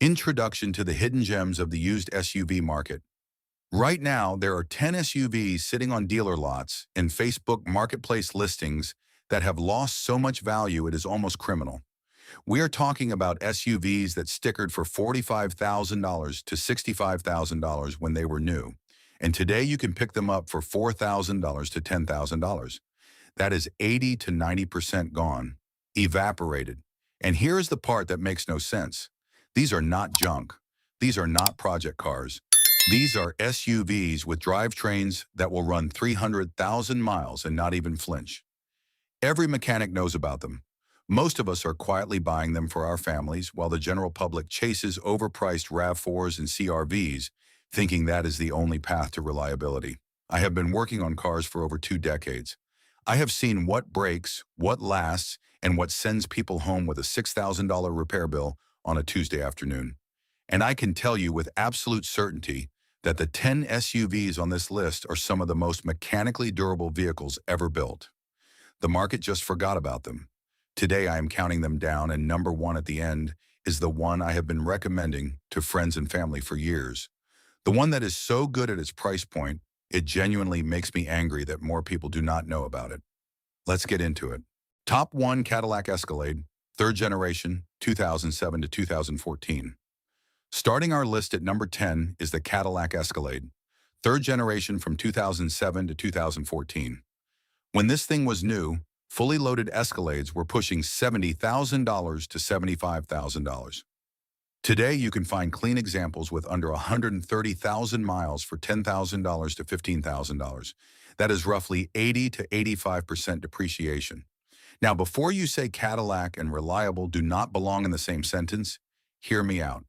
Introduction to the hidden gems of the used SUV market. Right now, there are 10 SUVs sitting on dealer lots and Facebook marketplace listings that have lost so much value it is almost criminal. We are talking about SUVs that stickered for $45,000 to $65,000 when they were new. And today you can pick them up for $4,000 to $10,000. That is 80 to 90% gone, evaporated. And here is the part that makes no sense. These are not junk. These are not project cars. These are SUVs with drivetrains that will run 300,000 miles and not even flinch. Every mechanic knows about them. Most of us are quietly buying them for our families while the general public chases overpriced RAV4s and CRVs, thinking that is the only path to reliability. I have been working on cars for over 2 decades. I have seen what breaks, what lasts, and what sends people home with a $6,000 repair bill on a Tuesday afternoon. And I can tell you with absolute certainty that the 10 SUVs on this list are some of the most mechanically durable vehicles ever built. The market just forgot about them. Today I am counting them down, and number one at the end is the one I have been recommending to friends and family for years. The one that is so good at its price point, it genuinely makes me angry that more people do not know about it. Let's get into it. Top 1 Cadillac Escalade, 3rd generation, 2007 to 2014. Starting our list at number 10 is the Cadillac Escalade, 3rd generation from 2007 to 2014. When this thing was new, fully loaded Escalades were pushing $70,000 to $75,000. Today, you can find clean examples with under 130,000 miles for $10,000 to $15,000. That is roughly 80 to 85% depreciation. Now, before you say Cadillac and reliable do not belong in the same sentence, hear me out.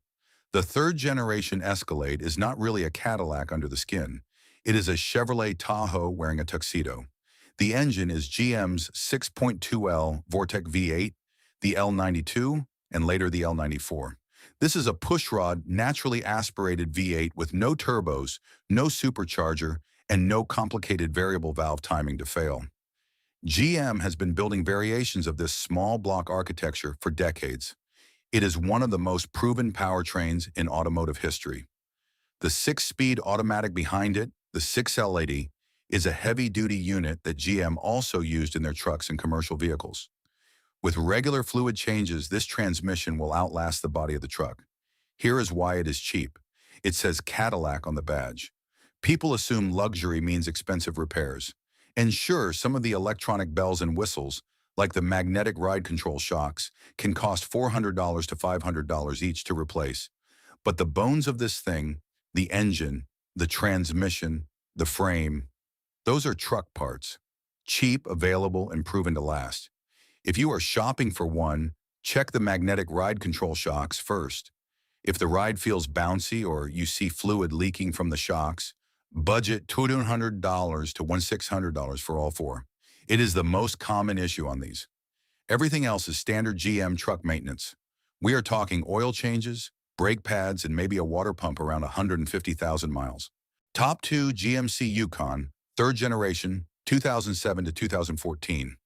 The 3rd generation Escalade is not really a Cadillac under the skin. It is a Chevrolet Tahoe wearing a tuxedo. The engine is GM's 6.2L Vortec V8, the L92, and later the L94. This is a pushrod, naturally aspirated V8 with no turbos, no supercharger, and no complicated variable valve timing to fail. GM has been building variations of this small block architecture for decades. It is one of the most proven powertrains in automotive history. The 6-speed automatic behind it, the 6L80, is a heavy-duty unit that GM also used in their trucks and commercial vehicles. With regular fluid changes, this transmission will outlast the body of the truck. Here is why it is cheap. It says Cadillac on the badge. People assume luxury means expensive repairs. And sure, some of the electronic bells and whistles, like the magnetic ride control shocks, can cost $400 to $500 each to replace. But the bones of this thing, the engine, the transmission, the frame, those are truck parts. Cheap, available, and proven to last. If you are shopping for one, check the magnetic ride control shocks first. If the ride feels bouncy or you see fluid leaking from the shocks, budget $200 to $1,600 for all four. It is the most common issue on these. Everything else is standard GM truck maintenance. We are talking oil changes, brake pads, and maybe a water pump around 150,000 miles. Top 2 GMC Yukon, 3rd generation, 2007 to 2014.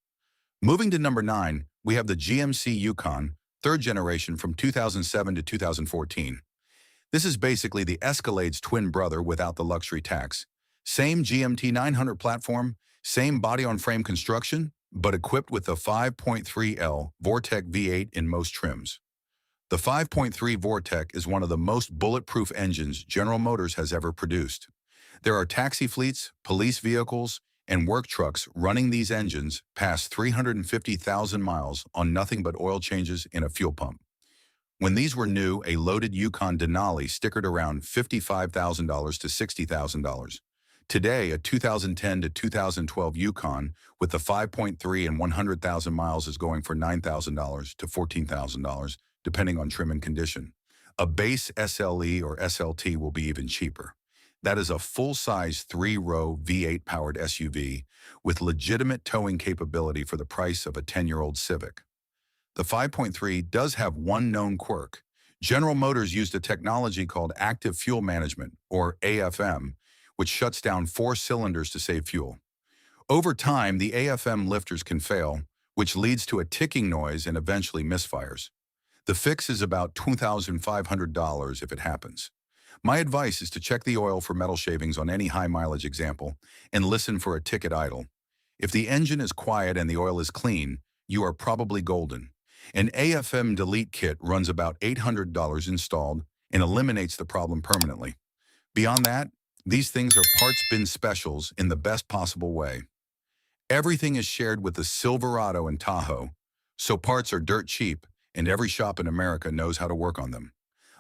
Moving to number 9, we have the GMC Yukon, 3rd generation from 2007 to 2014. This is basically the Escalade's twin brother without the luxury tax. Same GMT 900 platform, same body-on-frame construction, but equipped with the 5.3L Vortec V8 in most trims. The 5.3 Vortec is one of the most bulletproof engines General Motors has ever produced. There are taxi fleets, police vehicles, and work trucks running these engines past 350,000 miles on nothing but oil changes in a fuel pump. When these were new, a loaded Yukon Denali stickered around $55,000 to $60,000. Today, a 2010 to 2012 Yukon with the 5.3 and 100,000 miles is going for $9,000 to $14,000, depending on trim and condition. A base SLE or SLT will be even cheaper. That is a full-size 3-row V8-powered SUV with legitimate towing capability for the price of a 10-year-old Civic. The 5.3 does have one known quirk. General Motors used a technology called active fuel management, or AFM, which shuts down 4 cylinders to save fuel. Over time, the AFM lifters can fail, which leads to a ticking noise and eventually misfires. The fix is about $2,500 if it happens. My advice is to check the oil for metal shavings on any high mileage example and listen for a ticket idle. If the engine is quiet and the oil is clean, you are probably golden. An AFM delete kit runs about $800 installed and eliminates the problem permanently. Beyond that, these things are parts bin specials in the best possible way. Everything is shared with the Silverado and Tahoe, so parts are dirt cheap and every shop in America knows how to work on them.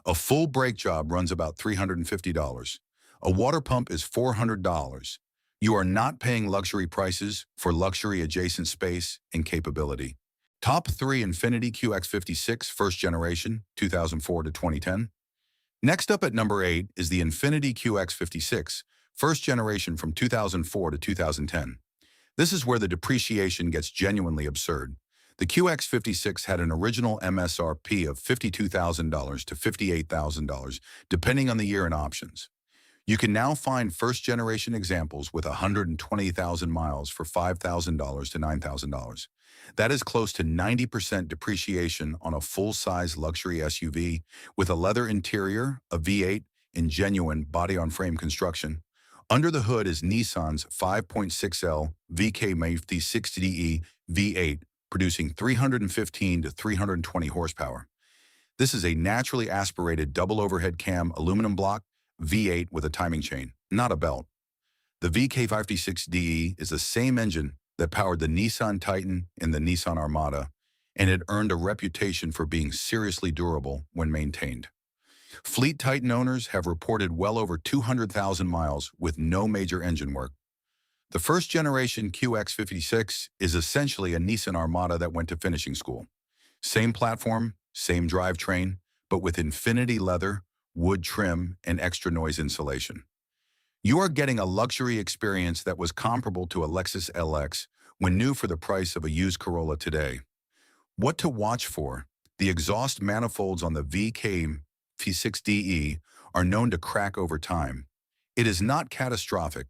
A full brake job runs about $350. A water pump is $400. You are not paying luxury prices for luxury adjacent space and capability. Top 3 Infiniti QX56 first generation, 2004 to 2010. Next up at number 8 is the Infiniti QX56, first generation from 2004 to 2010. This is where the depreciation gets genuinely absurd. The QX56 had an original MSRP of $52,000 to $58,000, depending on the year and options. You can now find first-generation examples with 120,000 miles for $5,000 to $9,000. That is close to 90% depreciation on a full-size luxury SUV with a leather interior, a V8, and genuine body-on-frame construction. Under the hood is Nissan's 5.6L VK60E V8, producing 315 to 320 horsepower. This is a naturally aspirated double overhead cam aluminum block V8 with a timing chain, not a belt. The VK56DE is the same engine that powered the Nissan Titan and the Nissan Armada, and it earned a reputation for being seriously durable when maintained. Fleet Titan owners have reported well over 200,000 miles with no major engine work. The first generation QX56 is essentially a Nissan Armada that went to finishing school. Same platform, same drivetrain, but with Infiniti leather, wood trim, and extra noise insulation. You are getting a luxury experience that was comparable to a Lexus LX when new for the price of a used Corolla today. What to watch for? The exhaust manifolds on the VK56DE are known to crack over time. It is not catastrophic,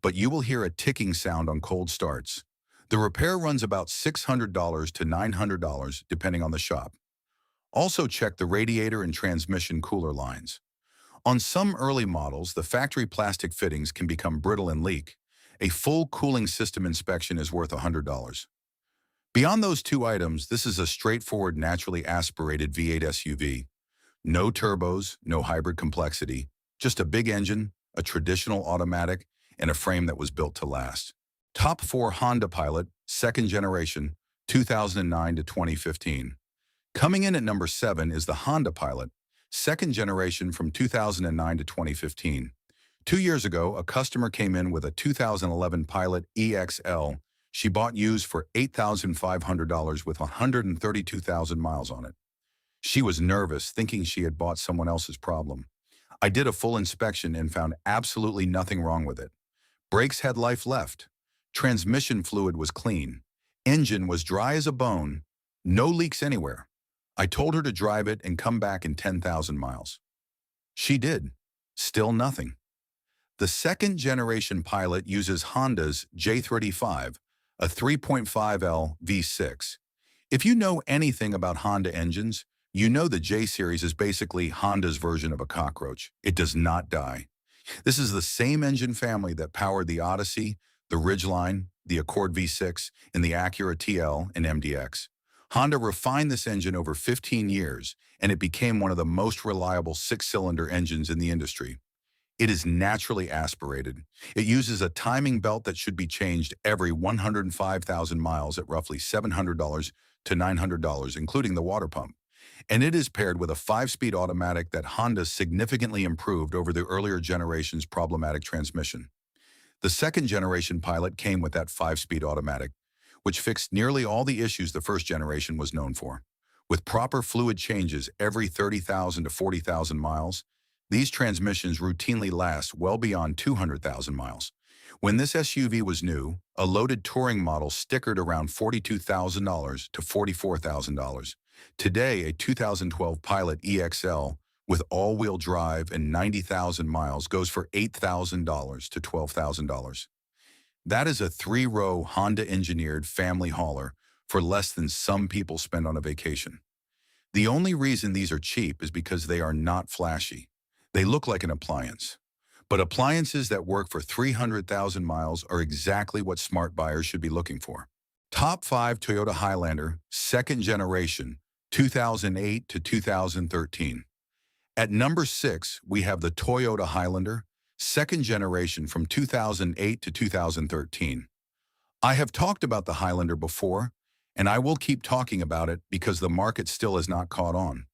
but you will hear a ticking sound on cold starts. The repair runs about $600 to $900 depending on the shop. Also check the radiator and transmission cooler lines. On some early models, the factory plastic fittings can become brittle and leak. A full cooling system inspection is worth $100. Beyond those two items, this is a straightforward naturally aspirated V8 SUV. No turbos, no hybrid complexity, just a big engine, a traditional automatic, and a frame that was built to last. Top 4 Honda Pilot, second generation, 2009 to 2015. Coming in at number 7 is the Honda Pilot, second generation from 2009 to 2015. 2 years ago, a customer came in with a 2011 Pilot EXL. She bought used for $8,500 with 132,000 miles on it. She was nervous, thinking she had bought someone else's problem. I did a full inspection and found absolutely nothing wrong with it. Brakes had life left. Transmission fluid was clean. Engine was dry as a bone. No leaks anywhere. I told her to drive it and come back in 10,000 miles. She did. Still nothing. The second generation Pilot uses Honda's J35, a 3.5L V6. If you know anything about Honda engines, you know the J-Series is basically Honda's version of a cockroach. It does not die. This is the same engine family that powered the Odyssey, the Ridgeline, the Accord V6, and the Acura TL and MDX. Honda refined this engine over 15 years, and it became one of the most reliable six-cylinder engines in the industry. It is naturally aspirated. It uses a timing belt that should be changed every 105,000 miles at roughly $700 to $900, including the water pump. And it is paired with a 5-speed automatic that Honda significantly improved over the earlier generation's problematic transmission. The second generation Pilot came with that 5-speed automatic, which fixed nearly all the issues the first generation was known for. With proper fluid changes every 30,000 to 40,000 miles, these transmissions routinely last well beyond 200,000 miles. When this SUV was new, a loaded touring model stickered around $42,000 to $44,000. Today, a 2012 Pilot EXL with all-wheel drive and 90,000 miles goes for $8,000 to $12,000. That is a 3-row Honda-engineered family hauler for less than some people spend on a vacation. The only reason these are cheap is because they are not flashy. They look like an appliance. But appliances that work for 300,000 miles are exactly what smart buyers should be looking for. Top 5 Toyota Highlander, second generation, 2008 to 2013. At number 6, we have the Toyota Highlander, second generation from 2008 to 2013. I have talked about the Highlander before, and I will keep talking about it because the market still has not caught on.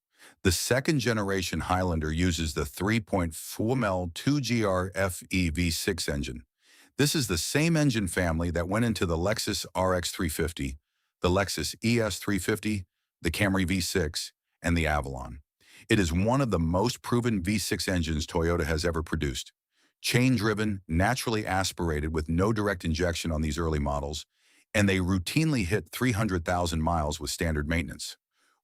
The second generation Highlander uses the 3.4L 2GR FE V6 engine. This is the same engine family that went into the Lexus RX 350, the Lexus ES 350, the Camry V6, and the Avalon. It is one of the most proven V6 engines Toyota has ever produced. Chain-driven, naturally aspirated with no direct injection on these early models, and they routinely hit 300,000 miles with standard maintenance.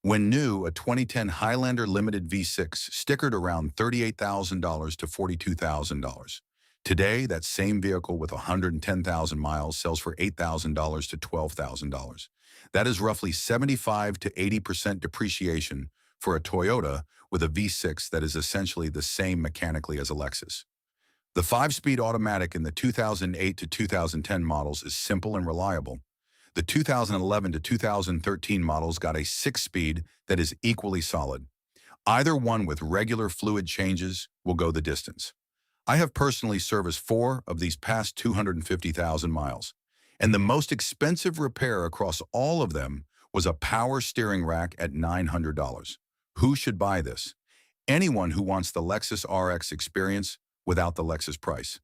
When new, a 2010 Highlander Limited V6 stickered around $38,000 to $42,000. Today, that same vehicle with 110,000 miles sells for $8,000 to $12,000. That is roughly 75 to 80% depreciation for a Toyota with a V6 that is essentially the same mechanically as a Lexus. The 5-speed automatic in the 2008 to 2010 models is simple and reliable. The 2011 to 2013 models got a 6-speed that is equally solid. Either one with regular fluid changes will go the distance. I have personally serviced 4 of these past 250,000 miles, and the most expensive repair across all of them was a power steering rack at $900. Who should buy this? Anyone who wants the Lexus RX experience without the Lexus price.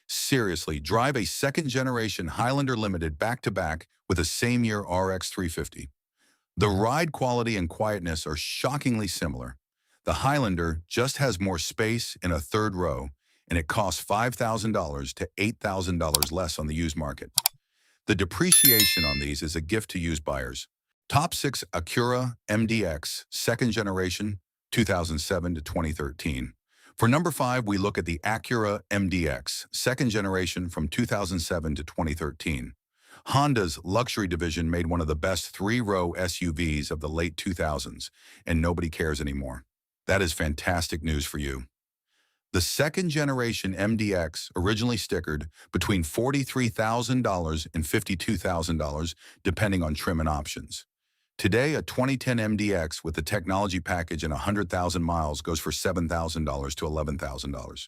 Seriously, drive a second-generation Highlander Limited back-to-back with a same-year RX 350. The ride quality and quietness are shockingly similar. The Highlander just has more space in a third row, and it costs $5,000 to $8,000 less on the used market. The depreciation on these is a gift to used buyers. Top 6 Acura MDX, second generation, 2007 to 2013. For number 5, we look at the Acura MDX, second generation from 2007 to 2013. Honda's luxury division made one of the best 3-row SUVs of the late 2000s, and nobody cares anymore. That is fantastic news for you. The second generation MDX originally stickered between $43,000 and $52,000, depending on trim and options. Today, a 2010 MDX with the technology package and 100,000 miles goes for $7,000 to $11,000.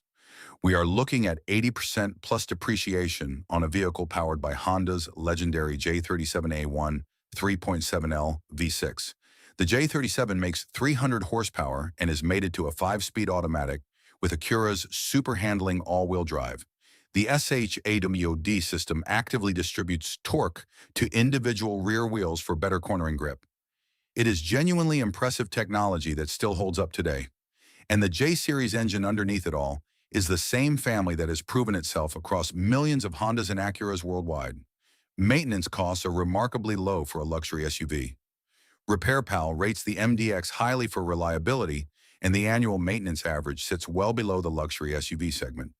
We are looking at 80% plus depreciation on a vehicle powered by Honda's legendary J37A1 3.7L V6. The J37 makes 300 horsepower and is mated to a 5-speed automatic with Acura's super handling all-wheel drive. The SHAWD system actively distributes torque to individual rear wheels for better cornering grip. It is genuinely impressive technology that still holds up today. And the J-Series engine underneath it all is the same family that has proven itself across millions of Hondas and Acuras worldwide. Maintenance costs are remarkably low for a luxury SUV. RepairPal rates the MDX highly for reliability, and the annual maintenance average sits well below the luxury SUV segment.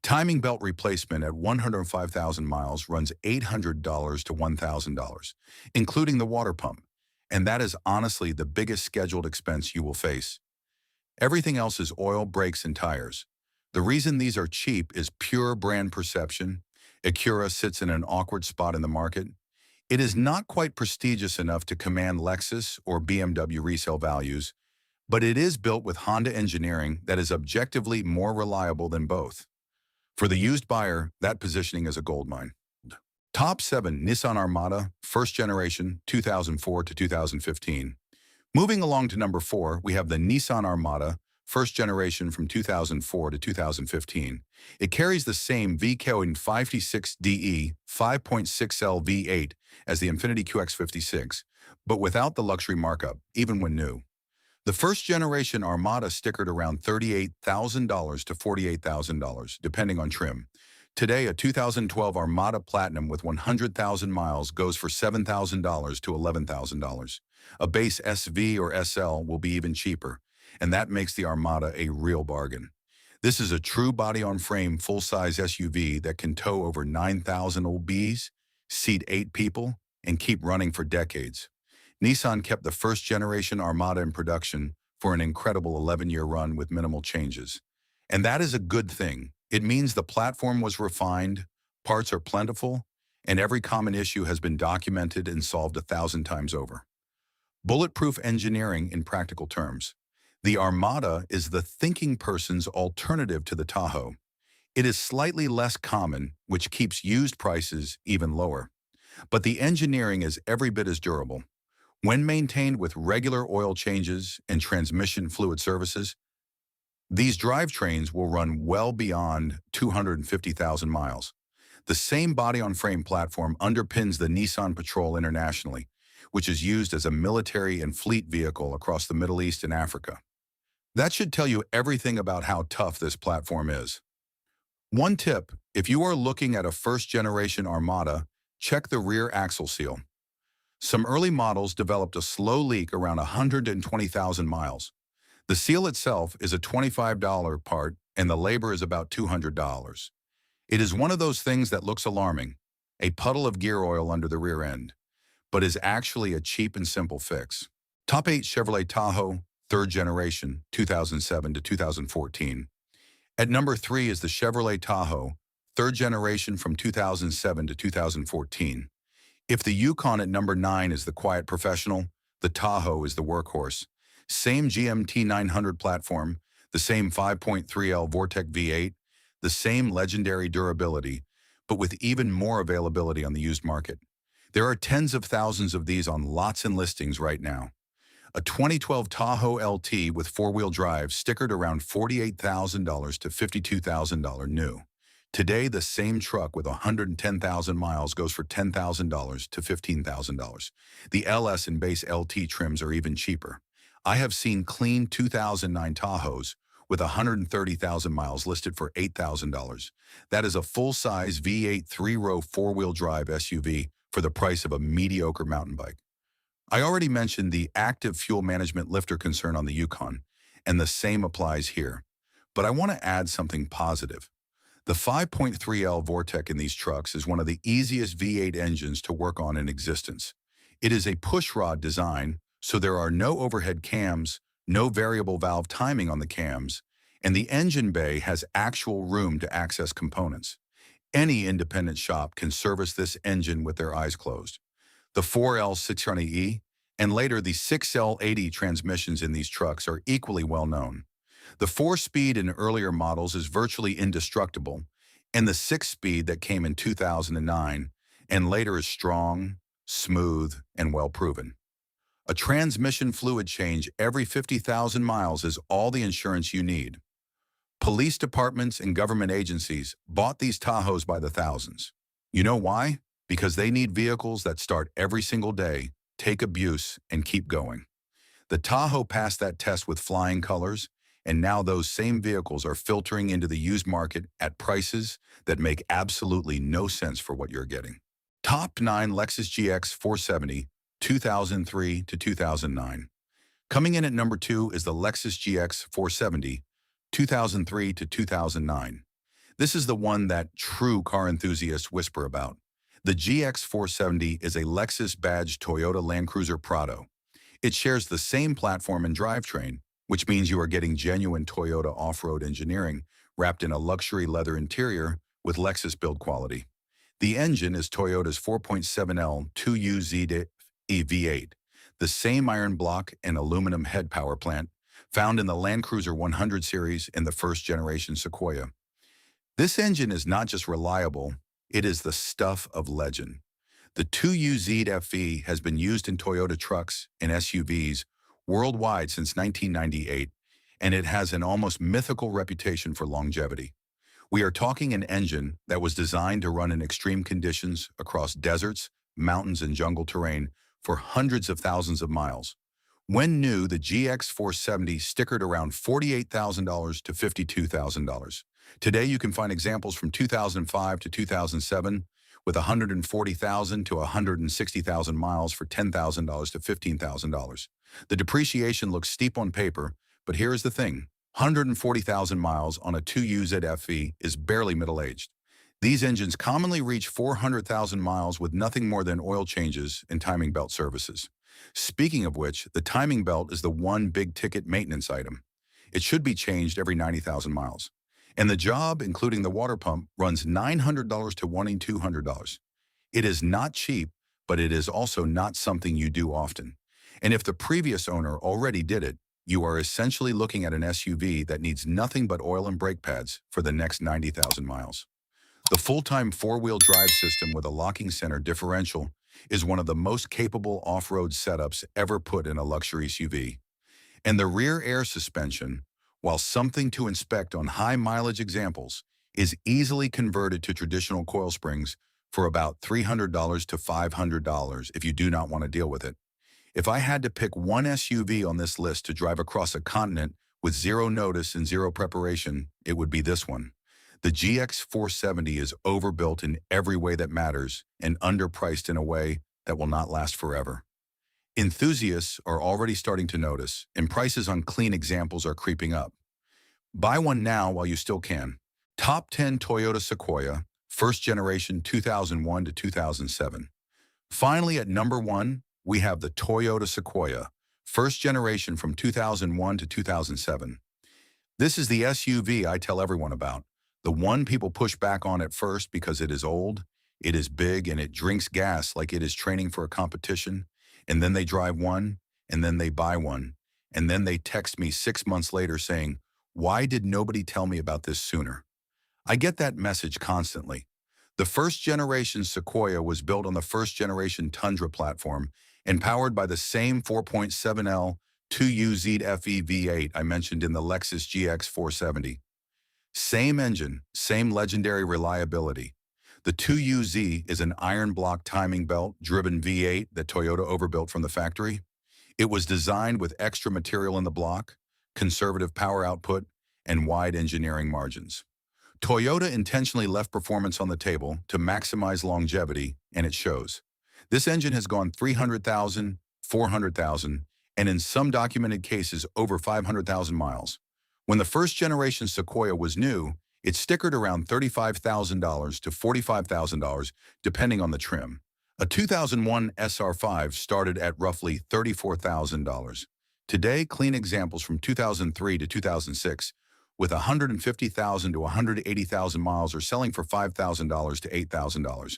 Timing belt replacement at 105,000 miles runs $800 to $1,000, including the water pump, and that is honestly the biggest scheduled expense you will face. Everything else is oil, brakes, and tires. The reason these are cheap is pure brand perception. Acura sits in an awkward spot in the market. It is not quite prestigious enough to command Lexus or BMW resale values, but it is built with Honda engineering that is objectively more reliable than both. For the used buyer, that positioning is a goldmine. Top 7 Nissan Armada, first generation, 2004 to 2015. Moving along to number 4, we have the Nissan Armada, first generation from 2004 to 2015. It carries the same V56DE 5.6L V8 as the Infiniti QX56, but without the luxury markup, even when new. The first-generation Armada stickered around $38,000 to $48,000, depending on trim. Today, a 2012 Armada Platinum with 100,000 miles goes for $7,000 to $11,000. A base SV or SL will be even cheaper, and that makes the Armada a real bargain. This is a true body-on-frame full-size SUV that can tow over 9,000 OBs, seat 8 people, and keep running for decades. Nissan kept the first-generation Armada in production for an incredible 11-year run with minimal changes. And that is a good thing. It means the platform was refined, parts are plentiful, and every common issue has been documented and solved 1,000 times over. Bulletproof engineering in practical terms. The Armada is the thinking person's alternative to the Tahoe. It is slightly less common, which keeps used prices even lower. But the engineering is every bit as durable. When maintained with regular oil changes and transmission fluid services, these drivetrains will run well beyond 250,000 miles. The same body-on-frame platform underpins the Nissan Patrol internationally, which is used as a military and fleet vehicle across the Middle East and Africa. That should tell you everything about how tough this platform is. One tip, if you are looking at a first-generation Armada, check the rear axle seal. Some early models developed a slow leak around 120,000 miles. The seal itself is a $25 part, and the labor is about $200. It is one of those things that looks alarming, a puddle of gear oil under the rear end, but is actually a cheap and simple fix. Top 8 Chevrolet Tahoe, 3rd generation, 2007 to 2014. At number 3 is the Chevrolet Tahoe, 3rd generation from 2007 to 2014. If the Yukon at number 9 is the quiet professional, the Tahoe is the workhorse. Same GMT 900 platform, the same 5.3L Vortec V8, the same legendary durability, but with even more availability on the used market. There are tens of thousands of these on lots and listings right now. A 2012 Tahoe LT with four-wheel drive stickered around $48,000 to $52,000 new. Today, the same truck with 110,000 miles goes for $10,000 to $15,000. The LS and base LT trims are even cheaper. I have seen clean 2009 Tahoes with 130,000 miles listed for $8,000. That is a full-size V8 three-row four-wheel drive SUV for the price of a mediocre mountain bike. I already mentioned the active fuel management lifter concern on the Yukon, and the same applies here. But I want to add something positive. The 5.3L Vortec in these trucks is one of the easiest V8 engines to work on in existence. It is a pushrod design, so there are no overhead cams, no variable valve timing on the cams, and the engine bay has actual room to access components. Any independent shop can service this engine with their eyes closed. The 4L620E and later the 6L80 transmissions in these trucks are equally well known. The 4-speed in earlier models is virtually indestructible, and the 6-speed that came in 2009 and later is strong, smooth, and well proven. A transmission fluid change every 50,000 miles is all the insurance you need. Police departments and government agencies bought these Tahoes by the thousands. You know why? Because they need vehicles that start every single day, take abuse, and keep going. The Tahoe passed that test with flying colors, and now those same vehicles are filtering into the used market at prices that make absolutely no sense for what you're getting. Top 9 Lexus GX 470, 2003 to 2009. Coming in at number 2 is the Lexus GX 470, 2003 to 2009. This is the one that true car enthusiasts whisper about. The GX 470 is a Lexus-badged Toyota Land Cruiser Prado. It shares the same platform and drivetrain, which means you are getting genuine Toyota off-road engineering wrapped in a luxury leather interior with Lexus build quality. The engine is Toyota's 4.7L 2UZ EV8, the same iron block and aluminum head power plant found in the Land Cruiser 100 series in the first-generation Sequoia. This engine is not just reliable, it is the stuff of legend. The 2UZ FE has been used in Toyota trucks and SUVs worldwide since 1998, and it has an almost mythical reputation for longevity. We are talking an engine that was designed to run in extreme conditions across deserts, mountains, and jungle terrain for hundreds of thousands of miles. When new, the GX 470 stickered around $48,000 to $52,000. Today, you can find examples from 2005 to 2007 with 140,000 to 160,000 miles for $10,000 to $15,000. The depreciation looks steep on paper, but here is the thing. 140,000 miles on a 2UZ FE is barely middle-aged. These engines commonly reach 400,000 miles with nothing more than oil changes and timing belt services. Speaking of which, the timing belt is the one big-ticket maintenance item. It should be changed every 90,000 miles. And the job, including the water pump, runs $900 to $200. It is not cheap, but it is also not something you do often. And if the previous owner already did it, you are essentially looking at an SUV that needs nothing but oil and brake pads for the next 90,000 miles. The full-time four-wheel drive system with a locking center differential is one of the most capable off-road setups ever put in a luxury SUV. And the rear air suspension, while something to inspect on high-mileage examples, is easily converted to traditional coil springs for about $300 to $500 if you do not want to deal with it. If I had to pick one SUV on this list to drive across a continent with zero notice and zero preparation, it would be this one. The GX470 is overbuilt in every way that matters and underpriced in a way that will not last forever. Enthusiasts are already starting to notice, and prices on clean examples are creeping up. Buy one now while you still can. Top 10 Toyota Sequoia, first generation 2001 to 2007. Finally, at number 1, we have the Toyota Sequoia, first generation from 2001 to 2007. This is the SUV I tell everyone about, the one people push back on at first because it is old, it is big, and it drinks gas like it is training for a competition, and then they drive one, and then they buy one, and then they text me 6 months later saying, "Why did nobody tell me about this sooner?" I get that message constantly. The first generation Sequoia was built on the first generation Tundra platform and powered by the same 4.7L 2UZ FE V8 I mentioned in the Lexus GX470. Same engine, same legendary reliability. The 2UZ is an iron block timing belt driven V8 that Toyota overbuilt from the factory. It was designed with extra material in the block, conservative power output, and wide engineering margins. Toyota intentionally left performance on the table to maximize longevity, and it shows. This engine has gone 300,000, 400,000, and in some documented cases over 500,000 miles. When the first generation Sequoia was new, it stickered around $35,000 to $45,000 depending on the trim. A 2001 SR5 started at roughly $34,000. Today, clean examples from 2003 to 2006 with 150,000 to 180,000 miles are selling for $5,000 to $8,000.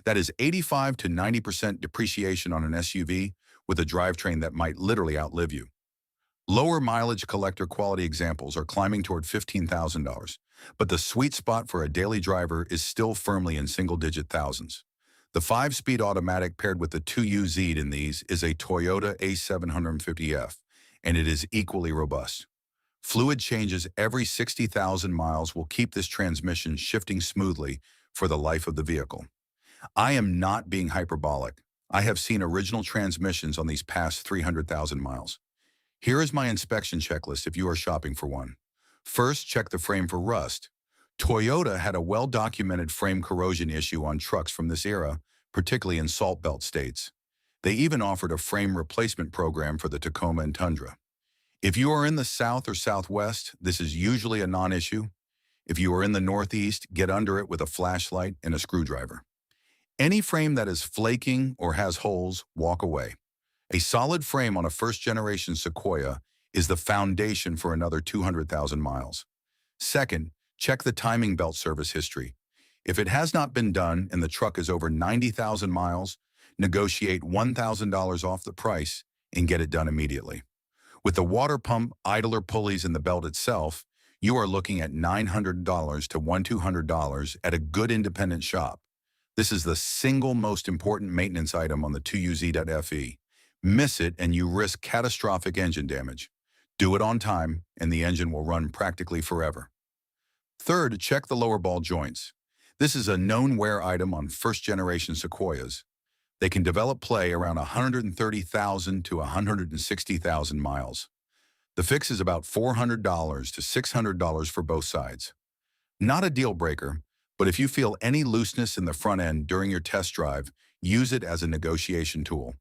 That is 85 to 90% depreciation on an SUV with a drivetrain that might literally outlive you. Lower mileage collector quality examples are climbing toward $15,000, but the sweet spot for a daily driver is still firmly in single-digit thousands. The 5-speed automatic paired with the 2UZ in these is a Toyota A750F, and it is equally robust. Fluid changes every 60,000 miles will keep this transmission shifting smoothly for the life of the vehicle. I am not being hyperbolic. I have seen original transmissions on these past 300,000 miles. Here is my inspection checklist if you are shopping for one. First, check the frame for rust. Toyota had a well-documented frame corrosion issue on trucks from this era, particularly in Salt Belt states. They even offered a frame replacement program for the Tacoma and Tundra. If you are in the South or Southwest, this is usually a non-issue. If you are in the Northeast, get under it with a flashlight and a screwdriver. Any frame that is flaking or has holes, walk away. A solid frame on a first-generation Sequoia is the foundation for another 200,000 miles. Second, check the timing belt service history. If it has not been done and the truck is over 90,000 miles, negotiate $1,000 off the price and get it done immediately. With the water pump, idler pulleys, and the belt itself, you are looking at $900 to $1,200 at a good independent shop. This is the single most important maintenance item on the 2UZ.FE. Miss it and you risk catastrophic engine damage. Do it on time and the engine will run practically forever. Third, check the lower ball joints. This is a known wear item on first-generation Sequoias. They can develop play around 130,000 to 160,000 miles. The fix is about $400 to $600 for both sides. Not a deal breaker, but if you feel any looseness in the front end during your test drive, use it as a negotiation tool.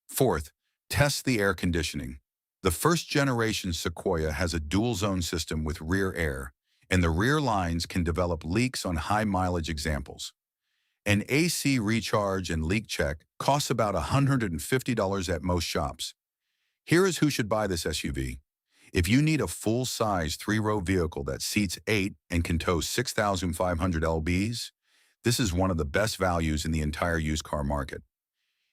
Fourth, test the air conditioning. The first-generation Sequoia has a dual-zone system with rear air, and the rear lines can develop leaks on high-mileage examples. An AC recharge and leak check costs about $150 at most shops. Here is who should buy this SUV. If you need a full-size three-row vehicle that seats 8 and can tow 6,500 lbs, this is one of the best values in the entire used car market.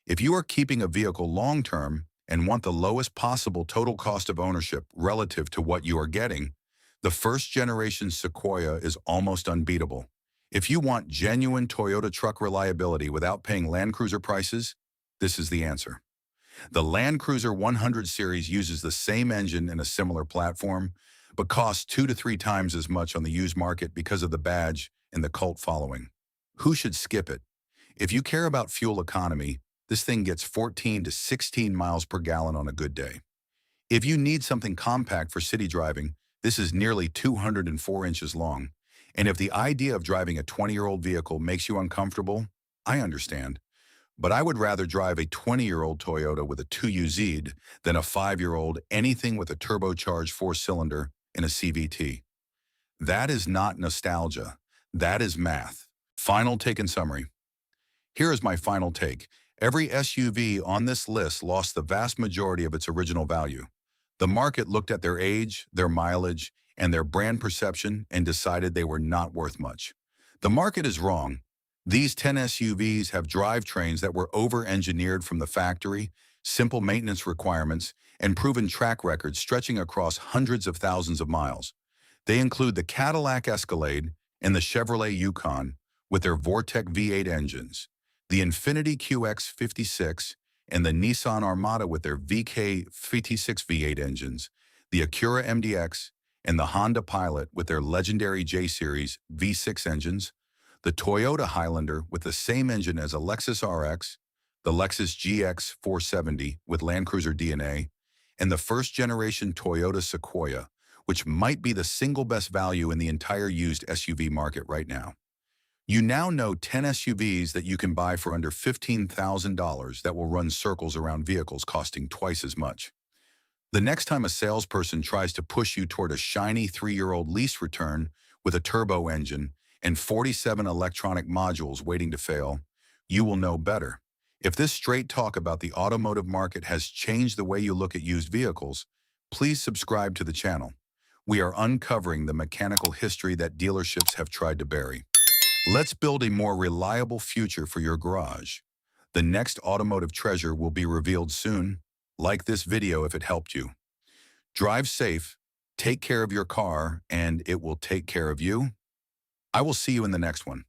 If you are keeping a vehicle long-term and want the lowest possible total cost of ownership relative to what you are getting, the first-generation Sequoia is almost unbeatable. If you want genuine Toyota truck reliability without paying Land Cruiser prices, this is the answer. The Land Cruiser 100 series uses the same engine and a similar platform, but costs 2 to 3 times as much on the used market because of the badge and the cult following. Who should skip it? If you care about fuel economy, this thing gets 14 to 16 miles per gallon on a good day. If you need something compact for city driving, this is nearly 204 inches long. And if the idea of driving a 20-year-old vehicle makes you uncomfortable, I understand. But I would rather drive a 20-year-old Toyota with a 2UZ than a 5-year-old anything with a turbocharged 4-cylinder and a CVT. That is not nostalgia. That is math. Final take and summary. Here is my final take. Every SUV on this list lost the vast majority of its original value. The market looked at their age, their mileage, and their brand perception and decided they were not worth much. The market is wrong. These 10 SUVs have drivetrains that were over-engineered from the factory, simple maintenance requirements, and proven track records stretching across hundreds of thousands of miles. They include the Cadillac Escalade and the Chevrolet Yukon with their Vortec V8 engines, the Infiniti QX56 and the Nissan Armada with their VK56 V8 engines, the Acura MDX, and the Honda Pilot with their legendary J-Series V6 engines, the Toyota Highlander with the same engine as a Lexus RX, the Lexus GX 470 with Land Cruiser DNA, and the first-generation Toyota Sequoia, which might be the single best value in the entire used SUV market right now. You now know 10 SUVs that you can buy for under $15,000 that will run circles around vehicles costing twice as much. The next time a salesperson tries to push you toward a shiny 3-year-old lease return with a turbo engine and 47 electronic modules waiting to fail, you will know better. If this straight talk about the automotive market has changed the way you look at used vehicles, please subscribe to the channel. We are uncovering the mechanical history that dealerships have tried to bury. Let's build a more reliable future for your garage. The next automotive treasure will be revealed soon. Like this video if it helped you. Drive safe, take care of your car, and it will take care of you. I will see you in the next one.